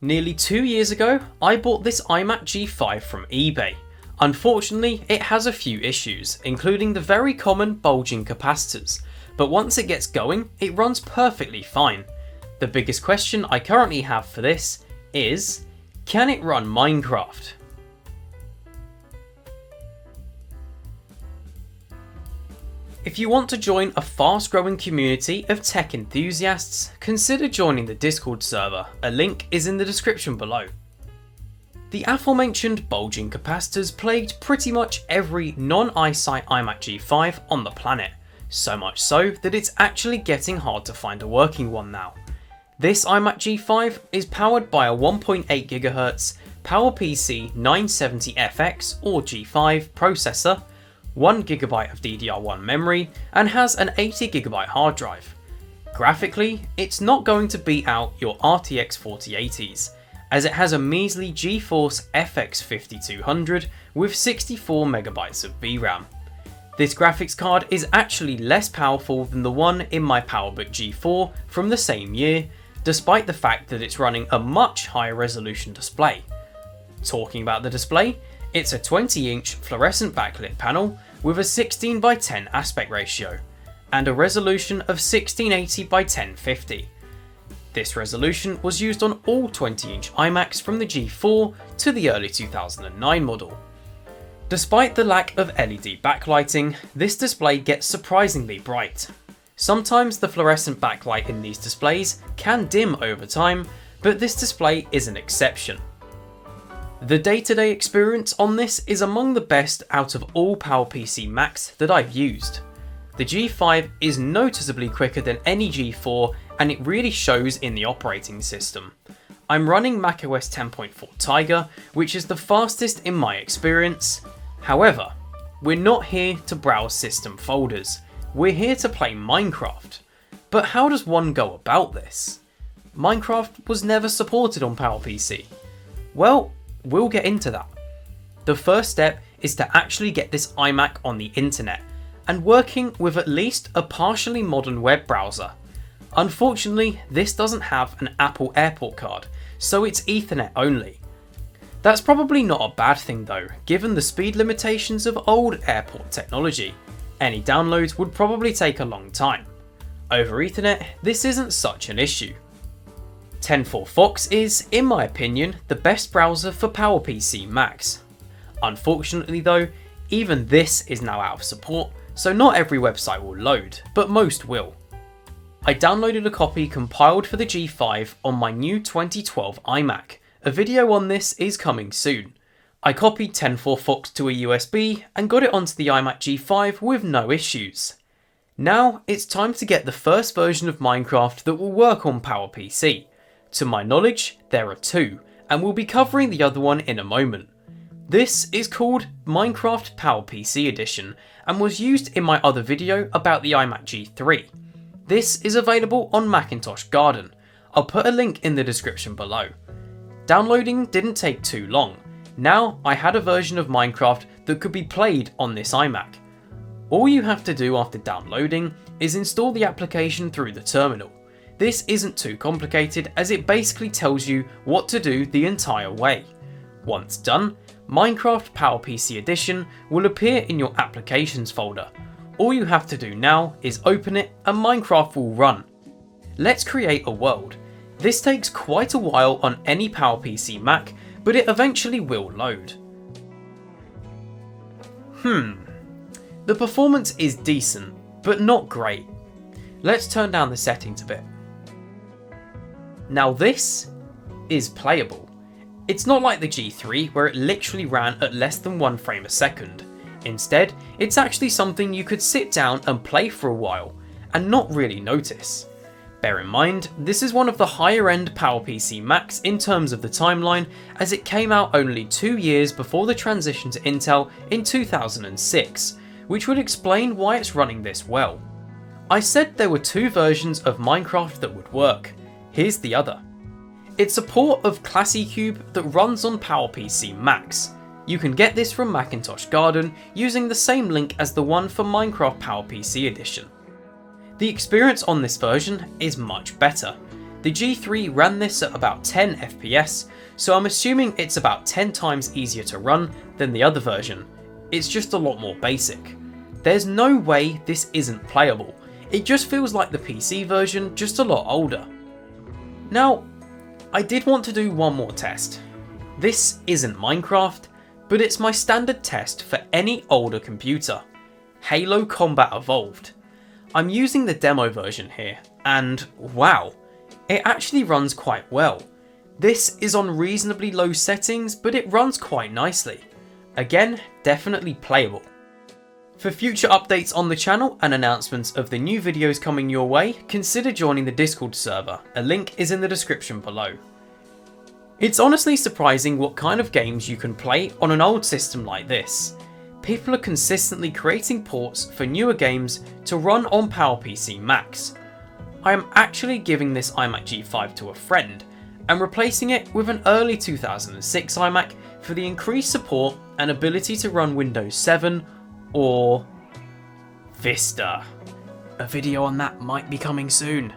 Nearly 2 years ago, I bought this iMac G5 from eBay. Unfortunately, it has a few issues, including the very common bulging capacitors, but once it gets going, it runs perfectly fine. The biggest question I currently have for this is, can it run Minecraft? If you want to join a fast-growing community of tech enthusiasts, consider joining the Discord server. A link is in the description below. The aforementioned bulging capacitors plagued pretty much every non-iSight iMac G5 on the planet, so much so that it's actually getting hard to find a working one now. This iMac G5 is powered by a 1.8 GHz PowerPC 970FX or G5 processor, 1GB of DDR1 memory, and has an 80GB hard drive. Graphically, it's not going to beat out your RTX 4080s, as it has a measly GeForce FX 5200 with 64MB of VRAM. This graphics card is actually less powerful than the one in my PowerBook G4 from the same year, despite the fact that it's running a much higher resolution display. Talking about the display, it's a 20-inch fluorescent backlit panel with a 16:10 aspect ratio and a resolution of 1680x1050. This resolution was used on all 20-inch iMacs from the G4 to the early 2009 model. Despite the lack of LED backlighting, this display gets surprisingly bright. Sometimes the fluorescent backlight in these displays can dim over time, but this display is an exception. The day-to-day experience on this is among the best out of all PowerPC Macs that I've used. The G5 is noticeably quicker than any G4, and it really shows in the operating system. I'm running macOS 10.4 Tiger, which is the fastest in my experience. However, we're not here to browse system folders, we're here to play Minecraft. But how does one go about this? Minecraft was never supported on PowerPC. Well, we'll get into that. The first step is to actually get this iMac on the internet and working with at least a partially modern web browser. Unfortunately, this doesn't have an Apple Airport card, so it's Ethernet only. That's probably not a bad thing though, given the speed limitations of old Airport technology. Any downloads would probably take a long time. Over Ethernet, this isn't such an issue. 10.4 Fox is, in my opinion, the best browser for PowerPC Macs. Unfortunately though, even this is now out of support, so not every website will load, but most will. I downloaded a copy compiled for the G5 on my new 2012 iMac. A video on this is coming soon. I copied 10.4 Fox to a USB and got it onto the iMac G5 with no issues. Now it's time to get the first version of Minecraft that will work on PowerPC. To my knowledge, there are two, and we'll be covering the other one in a moment. This is called Minecraft PowerPC Edition and was used in my other video about the iMac G3. This is available on Macintosh Garden. I'll put a link in the description below. Downloading didn't take too long. Now I had a version of Minecraft that could be played on this iMac. All you have to do after downloading is install the application through the terminal. This isn't too complicated as it basically tells you what to do the entire way. Once done, Minecraft PowerPC Edition will appear in your applications folder. All you have to do now is open it and Minecraft will run. Let's create a world. This takes quite a while on any PowerPC Mac, but it eventually will load. The performance is decent, but not great. Let's turn down the settings a bit. Now this is playable. It's not like the G3 where it literally ran at less than 1 frame a second. Instead, it's actually something you could sit down and play for a while and not really notice. Bear in mind, this is one of the higher end PowerPC Macs in terms of the timeline, as it came out only 2 years before the transition to Intel in 2006, which would explain why it's running this well. I said there were 2 versions of Minecraft that would work. Here's the other. It's support of ClassyCube that runs on PowerPC Macs. You can get this from Macintosh Garden using the same link as the one for Minecraft PowerPC Edition. The experience on this version is much better. The G3 ran this at about 10 FPS, so I'm assuming it's about 10 times easier to run than the other version. It's just a lot more basic. There's no way this isn't playable. It just feels like the PC version, just a lot older. Now, I did want to do one more test. This isn't Minecraft, but it's my standard test for any older computer. Halo Combat Evolved. I'm using the demo version here, and wow, it actually runs quite well. This is on reasonably low settings, but it runs quite nicely. Again, definitely playable. For future updates on the channel and announcements of the new videos coming your way, consider joining the Discord server. A link is in the description below. It's honestly surprising what kind of games you can play on an old system like this. People are consistently creating ports for newer games to run on PowerPC Macs. I am actually giving this iMac G5 to a friend and replacing it with an early 2006 iMac for the increased support and ability to run Windows 7 or Vista. A video on that might be coming soon.